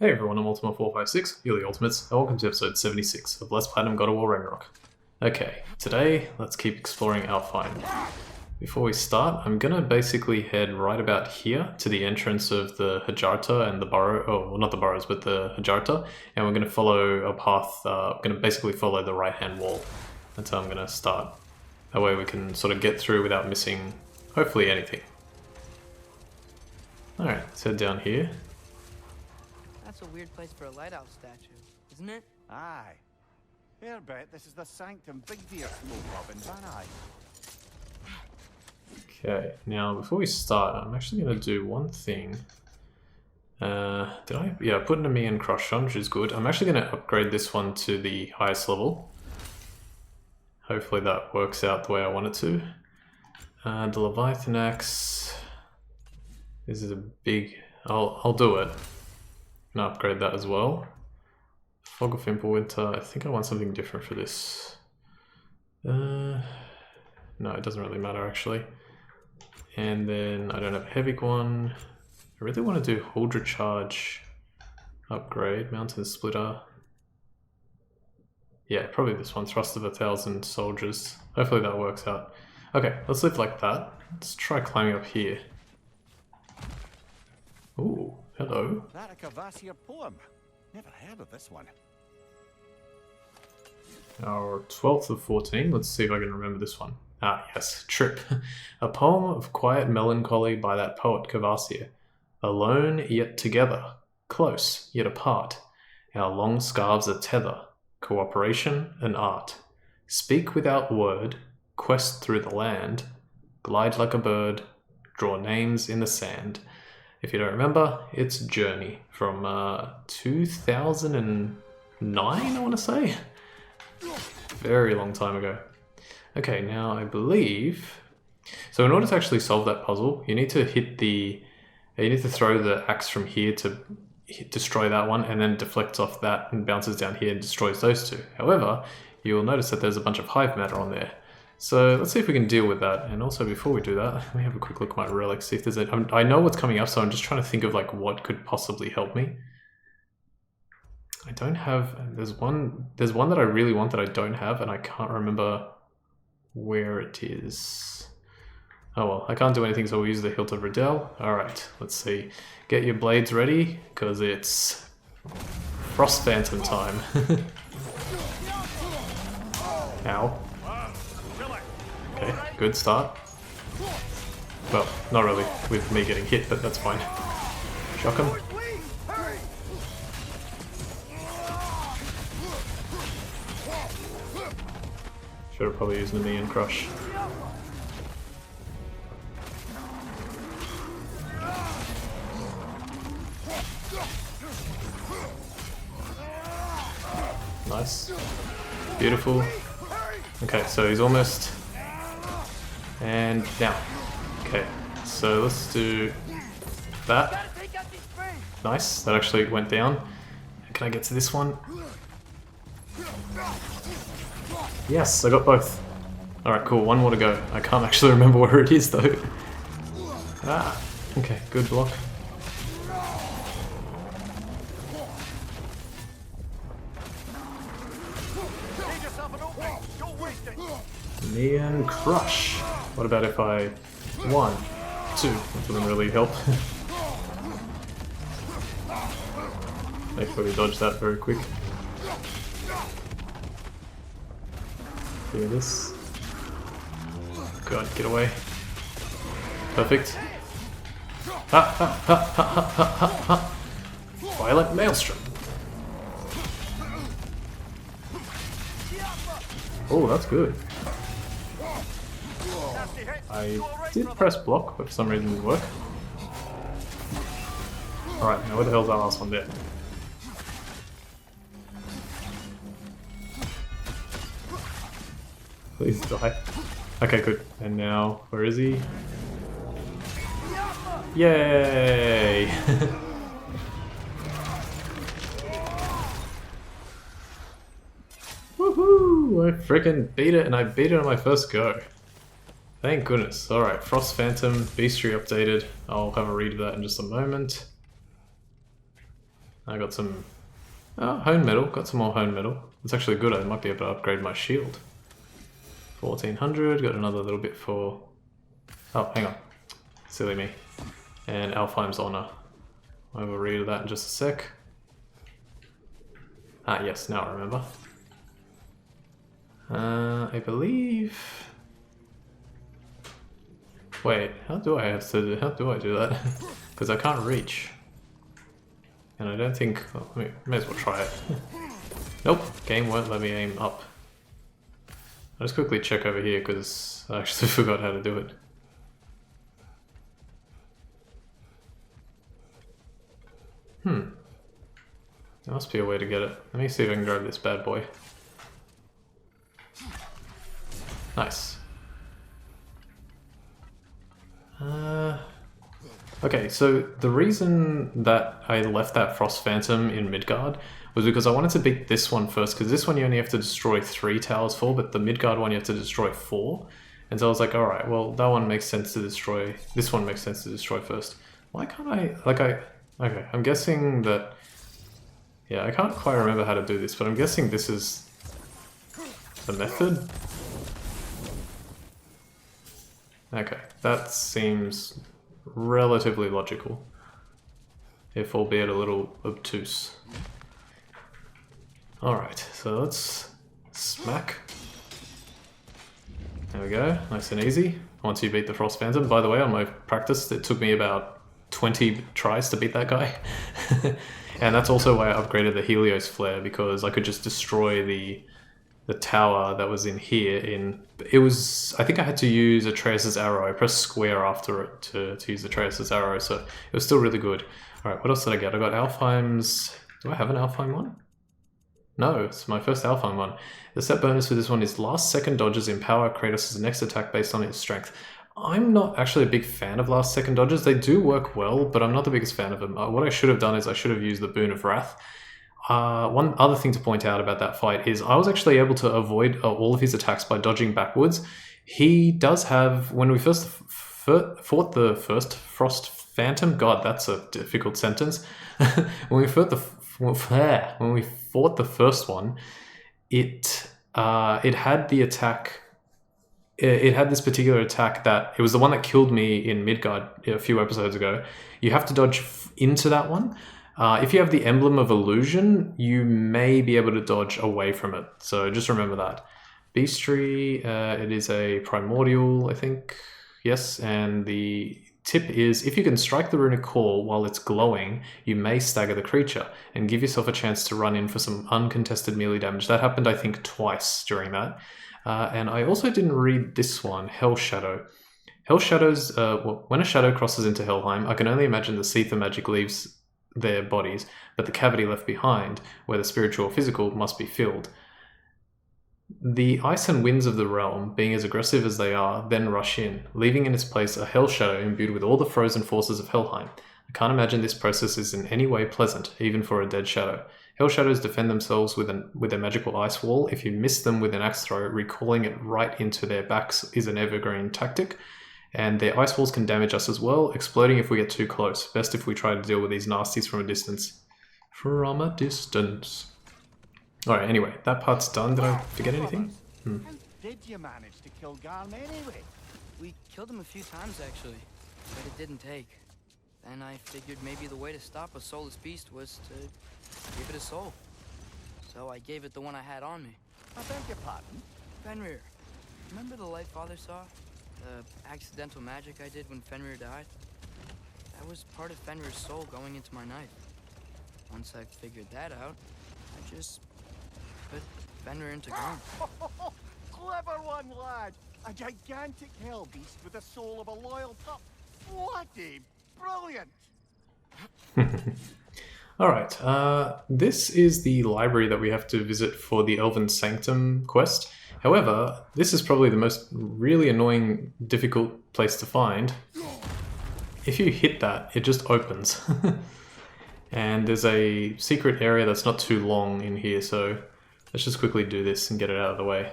Hey everyone, I'm Ultima456, you're the Ultimates, and welcome to episode 76 of Let's Platinum God of War Ragnarök. Okay, today let's keep exploring Alfheim. Before we start, I'm gonna basically head right about here to the entrance of the Hajarta and the burrow, oh, well, not the burrows, but the Hajarta, and we're gonna follow a path, gonna basically follow the right-hand wall. That's how I'm gonna start. That way we can sort of get through without missing, hopefully, anything. Alright, let's head down here. That's a weird place for a lighthouse statue, isn't it? Aye. Fair bet this is the Sanctum Big Deer Smoke Pub in Van Eye. Okay, now before we start, I'm actually going to do one thing. Did I? Yeah, put in a me and crush on, which is good. I'm actually going to upgrade this one to the highest level. Hopefully that works out the way I want it to. The Leviathan Axe. This is a big... I'll do it. And upgrade that as well. Fog of Winter. I think I want something different for this. No, it doesn't really matter actually. And then I don't have a heavy one. I really want to do Huldra Charge upgrade, Mountain Splitter. Yeah, probably this one, Thrust of 1,000 Soldiers. Hopefully that works out. Okay, let's live like that. Let's try climbing up here. Ooh, hello. That a Cavassier poem. Never heard of this one. Our 12th of 14. Let's see if I can remember this one. Ah, yes. Trip. A poem of quiet melancholy by that poet Cavassier. Alone yet together. Close yet apart. Our long scarves a tether. Cooperation and art. Speak without word. Quest through the land. Glide like a bird. Draw names in the sand. If you don't remember, it's Journey from 2009, I want to say. Very long time ago. Okay, now I believe... So in order to actually solve that puzzle, you need to throw the axe from here to destroy that one, and then deflects off that and bounces down here and destroys those two. However, you will notice that there's a bunch of hive matter on there. So let's see if we can deal with that. And also before we do that, let me have a quick look at my relics, see if there's I know what's coming up, so I'm just trying to think of like what could possibly help me. I don't have, there's one that I really want that I don't have, and I can't remember where it is. Oh well, I can't do anything, so we'll use the Hilt of Riddell. Alright, let's see. Get your blades ready, because it's Frost Phantom time. Ow. Okay, good start. Well, not really with me getting hit, but that's fine. Shock him. Should have probably used the knee and crush. Nice. Beautiful. Okay, so he's almost... And now. Okay, so let's do that. Nice, that actually went down. Can I get to this one? Yes, I got both. Alright, cool, one more to go. I can't actually remember where it is though. Ah, okay, good block. Knee and crush. What about if I... 1, 2, that doesn't really help. Thankfully we dodged that very quick. Clear this. God, get away. Perfect. Ha ha ha ha ha ha ha ha! Violent Maelstrom. Oh, that's good. I did press block, but for some reason it didn't work. Alright, now where the hell's that last one there? Please die. Okay, good. And now, where is he? Yay! Woohoo! I freaking beat it, and I beat it on my first go. Thank goodness. Alright, Frost Phantom, Beastry updated. I'll have a read of that in just a moment. I got some hone metal, got some more hone metal. It's actually good, I might be able to upgrade my shield. 1400, got another little bit for... Oh, hang on. Silly me. And Alfheim's Honor. I will read that in just a sec. Ah, yes, now I remember. I believe... Wait, how do I do that? Because I can't reach. And I don't think... Oh, may as well try it. Nope, game won't let me aim up. I'll just quickly check over here because I actually forgot how to do it. There must be a way to get it. Let me see if I can grab this bad boy. Nice. Okay, so the reason that I left that Frost Phantom in Midgard was because I wanted to beat this one first, because this one you only have to destroy 3 towers for, but the Midgard one you have to destroy 4. And so I was like, alright, well that one makes sense to destroy, this one makes sense to destroy first. Why can't I, okay, I'm guessing that, yeah, I can't quite remember how to do this, but I'm guessing this is the method? Okay, that seems relatively logical, if albeit a little obtuse. Alright, so let's smack. There we go, nice and easy. Once you beat the Frost Phantom. By the way, on my practice, it took me about 20 tries to beat that guy. And that's also why I upgraded the Helios Flare, because I could just destroy the tower that was in here. It was, I think I had to use Atreus' arrow. I pressed square after it to use Atreus' arrow, so it was still really good. Alright, what else did I get? I got Alfheim's... Do I have an Alfheim one? No, it's my first Alfheim one. The set bonus for this one is last second dodges empower Kratos' next attack based on his strength. I'm not actually a big fan of last second dodges. They do work well, but I'm not the biggest fan of them. What I should have done is I should have used the Boon of Wrath. One other thing to point out about that fight is I was actually able to avoid all of his attacks by dodging backwards. He does have, when we first fought the first Frost Phantom, God, that's a difficult sentence. When we fought the first one, it had the attack. It had this particular attack that it was the one that killed me in Midgard a few episodes ago. You have to dodge into that one. If you have the Emblem of Illusion, you may be able to dodge away from it. So just remember that. Beastry, it is a primordial, I think. Yes, and the tip is if you can strike the runic core while it's glowing, you may stagger the creature and give yourself a chance to run in for some uncontested melee damage. That happened, I think, twice during that. And I also didn't read this one, Hell Shadow. Hell Shadows, when a shadow crosses into Helheim, I can only imagine the Seether magic leaves their bodies, but the cavity left behind, where the spiritual or physical must be filled. The ice and winds of the realm, being as aggressive as they are, then rush in, leaving in its place a hell shadow imbued with all the frozen forces of Helheim. I can't imagine this process is in any way pleasant, even for a dead shadow. Hell shadows defend themselves with their magical ice wall. If you miss them with an axe throw, recalling it right into their backs is an evergreen tactic. And their ice walls can damage us as well, exploding if we get too close. Best if we try to deal with these nasties from a distance. From a distance. Alright, anyway, that part's done. Did I forget anything? How did you manage to kill Garm anyway? We killed him a few times, actually, but it didn't take. Then I figured maybe the way to stop a soulless beast was to give it a soul. So I gave it the one I had on me. I beg your pardon? Fenrir. Remember the light Father saw? The accidental magic I did when Fenrir died? That was part of Fenrir's soul going into my knife. Once I figured that out, I just put Fenrir into ground. Clever one, lad! A gigantic hell beast with the soul of a loyal pup. Bloody brilliant! Alright, this is the library that we have to visit for the Elven Sanctum quest. However, this is probably the most really annoying, difficult place to find. If you hit that, it just opens. And there's a secret area that's not too long in here, so let's just quickly do this and get it out of the way.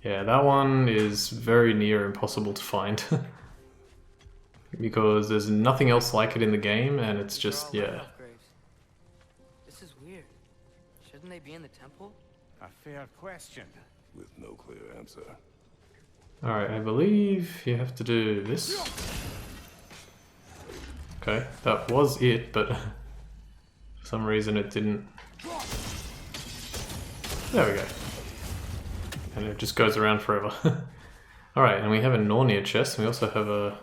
Yeah, that one is very near impossible to find. Because there's nothing else like it in the game, and it's just, yeah. This is weird. Shouldn't they be in the temple? A fair question. With no clear answer. Alright, I believe you have to do this. Okay, that was it, but for some reason it didn't. There we go. And it just goes around forever. Alright, and we have a Narnia chest, and we also have a...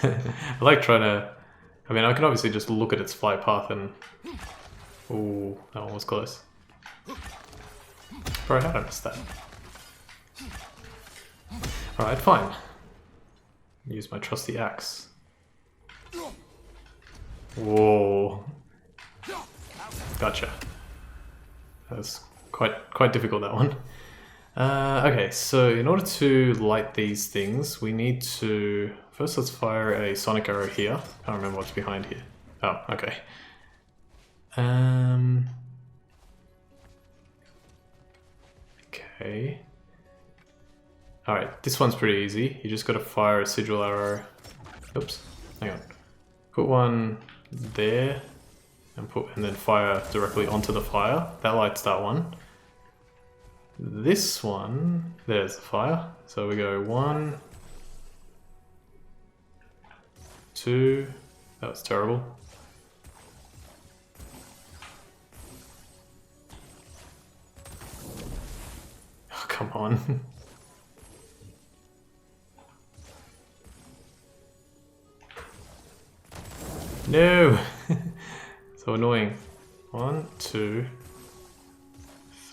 I like trying to... I mean, I can obviously just look at its flight path and... Ooh, that one was close. Bro, how did I miss that? Alright, fine. Use my trusty axe. Whoa. Gotcha. That was quite difficult, that one. Okay, so in order to light these things, we need to... First, let's fire a sonic arrow here. I can't remember what's behind here. Oh, okay. Okay. Alright, this one's pretty easy. You just gotta fire a sigil arrow. Oops, hang on. Put one there and then fire directly onto the fire. That lights that one. This one, there's the fire. So we go 1, 2, that was terrible. Oh, come on. No! So annoying. 1, 2,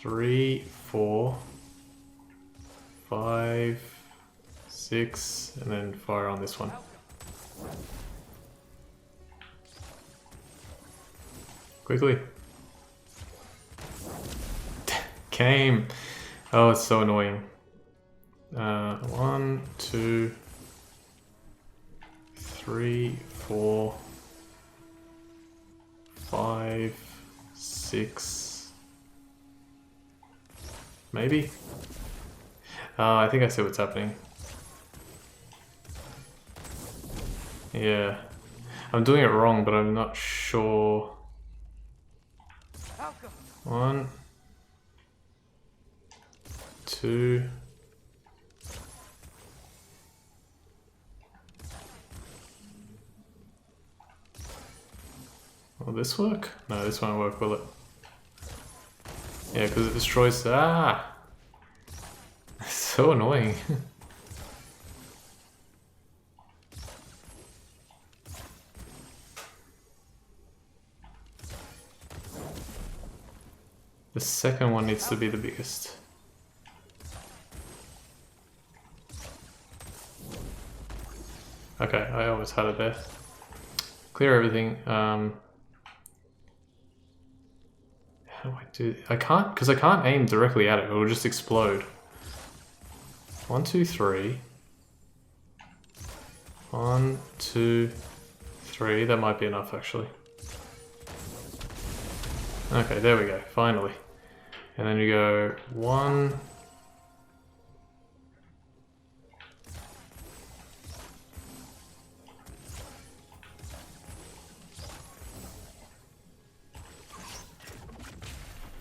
3, 4, 5, 6, and then fire on this one. Quickly. Came. Oh, it's so annoying. 1, 2, 3, 4, 5, 6. Maybe? I think I see what's happening. Yeah. I'm doing it wrong, but I'm not sure. 1, 2. Will this work? No, this won't work, will it? Yeah, because it destroys... Ah! It's so annoying. The second one needs to be the biggest. Okay, I always had it there. Clear everything. How do I do? I can't, because I can't aim directly at it. It will just explode. 1, 2, 3. 1, 2, 3. That might be enough, actually. Okay, there we go. Finally. And then you go 1.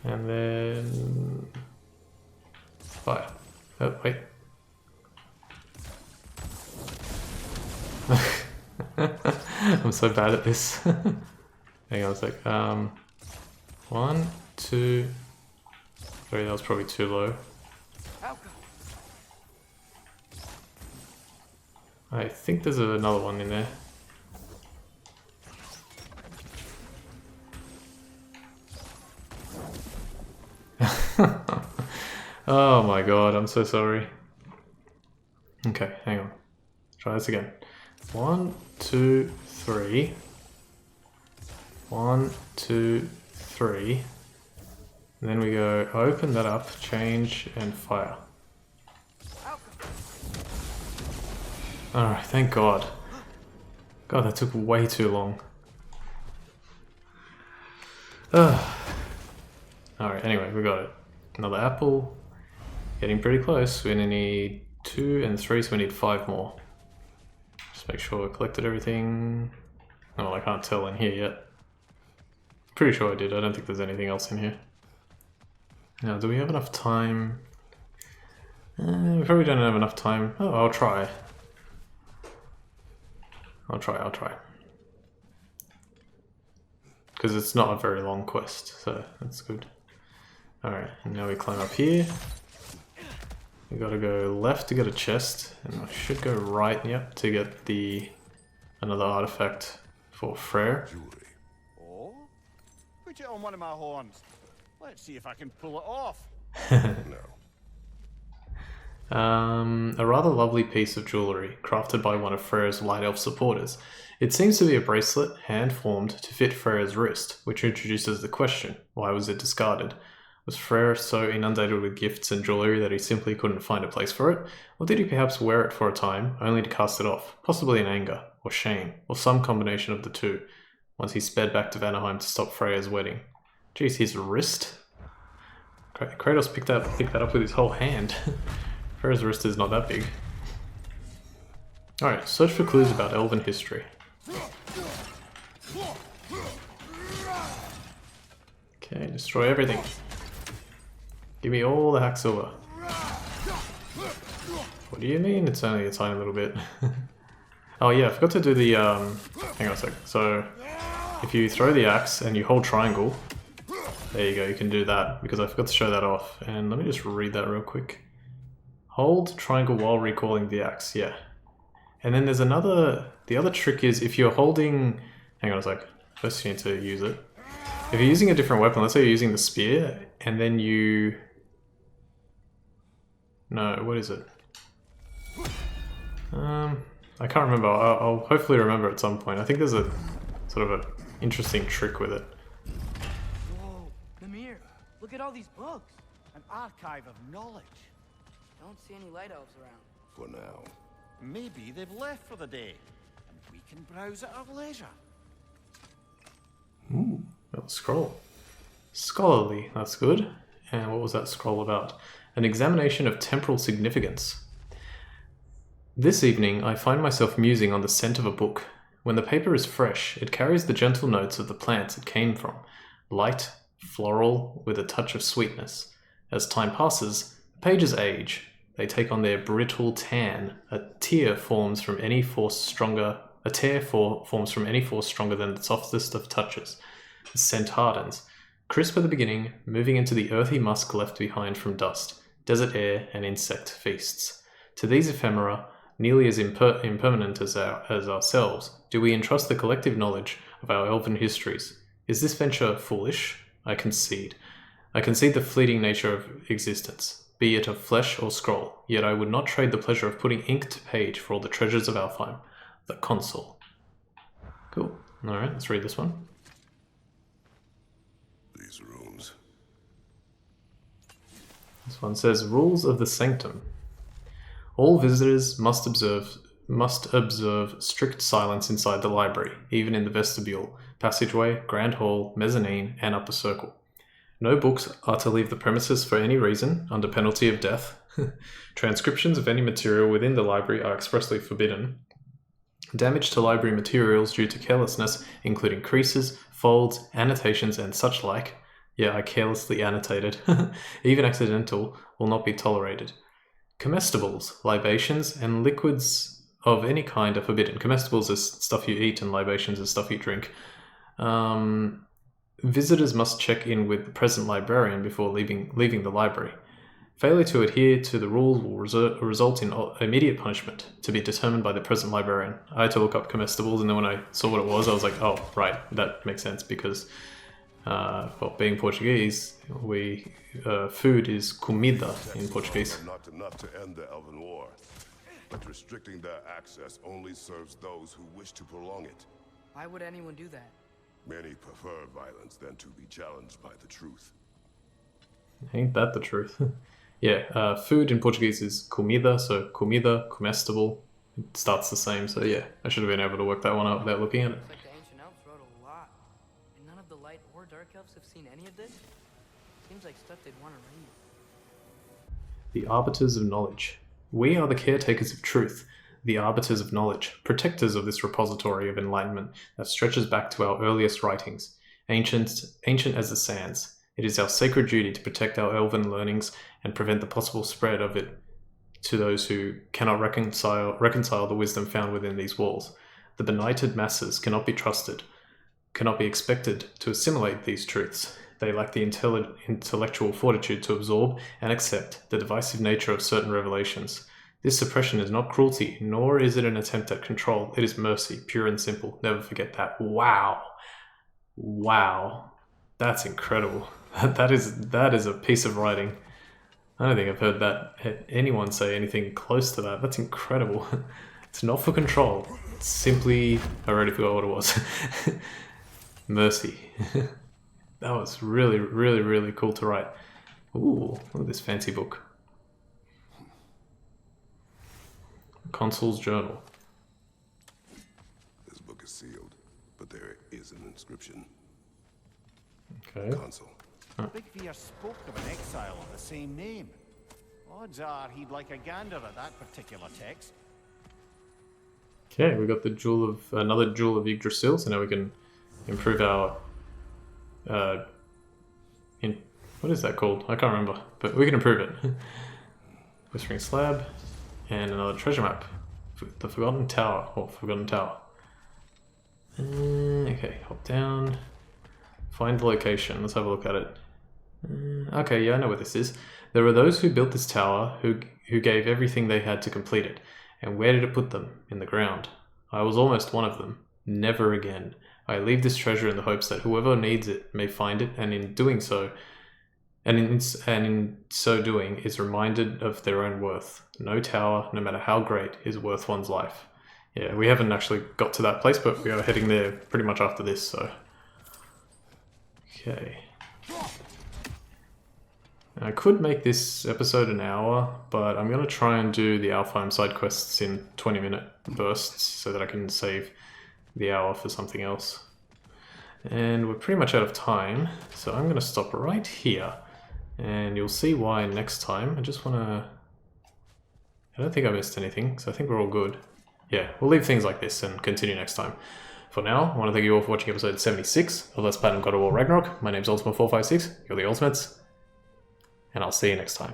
And then fire. Oh, wait. I'm so bad at this. Hang on a sec. 1, 2, 3. That was probably too low. I think there's another one in there. Oh my god, I'm so sorry. Okay, hang on. Try this again. 1, 2, 3. 1, 2, 3. And then we go open that up, change, and fire. Alright, thank god. God, that took way too long. Alright, anyway, we got it. Another apple. Getting pretty close. We only need 2 and 3, so we need 5 more. Just make sure we collected everything. Oh, like can't tell in here yet. Pretty sure I did. I don't think there's anything else in here. Now, do we have enough time? We probably don't have enough time. Oh, I'll try. I'll try. Because it's not a very long quest, so that's good. Alright, and now we climb up here. We gotta go left to get a chest, and I should go right, yep, to get another artifact for Freyr. Oh? Put it on one of my horns. Let's see if I can pull it off. No. A rather lovely piece of jewellery, crafted by one of Freyr's Light Elf supporters. It seems to be a bracelet, hand-formed, to fit Freyr's wrist, which introduces the question, why was it discarded? Was Freyr so inundated with gifts and jewellery that he simply couldn't find a place for it? Or did he perhaps wear it for a time, only to cast it off, possibly in anger, or shame, or some combination of the two, once he sped back to Alfheim to stop Freyr's wedding? Geez, his wrist? Kratos picked that up with his whole hand. Freyr's wrist is not that big. Alright, search for clues about elven history. Okay, destroy everything. Give me all the hack silver. What do you mean it's only a tiny little bit? Oh yeah, I forgot to do the, hang on a sec. So, if you throw the axe and you hold triangle, there you go, you can do that, because I forgot to show that off. And let me just read that real quick. Hold triangle while recalling the axe, yeah. And then there's the other trick is if you're holding, hang on a sec, first you need to use it. If you're using a different weapon, let's say you're using the spear, and then no, what is it? I can't remember, I'll hopefully remember at some point. I think there's a sort of an interesting trick with it. Whoa, Namir, look at all these books. An archive of knowledge. Don't see any light elves around. For now. Maybe they've left for the day, and we can browse at our leisure. Ooh, a scroll. Scholarly, that's good. And what was that scroll about? An examination of temporal significance. This evening, I find myself musing on the scent of a book. When the paper is fresh, it carries the gentle notes of the plants it came from. Light, floral, with a touch of sweetness. As time passes, the pages age. They take on their brittle tan. A tear forms from any force stronger. Forms from any force stronger than the softest of touches. The scent hardens. Crisp at the beginning, moving into the earthy musk left behind from dust, desert air, and insect feasts. To these ephemera, nearly as impermanent as ourselves, do we entrust the collective knowledge of our elven histories. Is this venture foolish? I concede. I concede the fleeting nature of existence, be it of flesh or scroll, yet I would not trade the pleasure of putting ink to page for all the treasures of Alfheim. The console. Cool. Alright, let's read this one. These rooms. This one says, Rules of the Sanctum. All visitors must observe strict silence inside the library, even in the vestibule, passageway, grand hall, mezzanine, and upper circle. No books are to leave the premises for any reason, under penalty of death. Transcriptions of any material within the library are expressly forbidden. Damage to library materials due to carelessness, including creases, folds, annotations, and such like, yeah, I carelessly annotated, even accidental, will not be tolerated. Comestibles, libations, and liquids of any kind are forbidden. Comestibles is stuff you eat, and libations is stuff you drink. Visitors must check in with the present librarian before leaving the library. Failure to adhere to the rules will result in immediate punishment, to be determined by the present librarian. I had to look up comestibles, and then when I saw what it was, I was like, oh, right, that makes sense, because, well, being Portuguese, food is comida in Portuguese. Not enough to end the Elven War, but restricting their access only serves those who wish to prolong it. Why would anyone do that? Many prefer violence than to be challenged by the truth. Ain't that the truth? Yeah, food in Portuguese is comida, so comida, comestible. It starts the same, so yeah, I should have been able to work that one out without looking at it. Looks like the Ancient Elves wrote a lot. And none of the Light or Dark Elves have seen any of this? Seems like stuff they'd want to read. The Arbiters of Knowledge. We are the caretakers of truth. the arbiters of knowledge, protectors of this repository of enlightenment that stretches back to our earliest writings, ancient as the sands. It is our sacred duty to protect our elven learnings and prevent the possible spread of it to those who cannot reconcile the wisdom found within these walls. The benighted masses cannot be trusted, cannot be expected to assimilate these truths. They lack the intellectual fortitude to absorb and accept the divisive nature of certain revelations. This suppression is not cruelty, nor is it an attempt at control. It is mercy, pure and simple. Never forget that. Wow. Wow. That's incredible. That is a piece of writing. I don't think I've heard anyone say anything close to that. That's incredible. It's not for control. It's simply... I already forgot what it was. Mercy. That was really, really, really cool to write. Ooh, look at this fancy book. Consul's Journal. This book is sealed, but there is an inscription. Okay. Consul. Big Fear spoke of an exile of the same name. Odds are he'd like a gander at that particular text. Okay, we got the another jewel of Yggdrasil, so now we can improve our what is that called? I can't remember, but we can improve it. Whispering Slab, and another treasure map. The Forgotten Tower, or Forgotten Tower. Okay, hop down. Find the location, let's have a look at it. Okay, yeah, I know where this is. There were those who built this tower who gave everything they had to complete it. And where did it put them? In the ground. I was almost one of them. Never again. I leave this treasure in the hopes that whoever needs it may find it, and in doing so, in so doing, is reminded of their own worth. No tower, no matter how great, is worth one's life. Yeah, we haven't actually got to that place, but we are heading there pretty much after this, so... Okay. I could make this episode an hour, but I'm going to try and do the Alfheim side quests in 20-minute bursts so that I can save the hour for something else. And we're pretty much out of time, so I'm going to stop right here. And you'll see why next time. I just want to... I don't think I missed anything, so I think we're all good. Yeah, we'll leave things like this and continue next time. For now, I want to thank you all for watching episode 76 of Let's Platinum God of War Ragnarök. My name's Ultima456, you're the Ultimates, and I'll see you next time.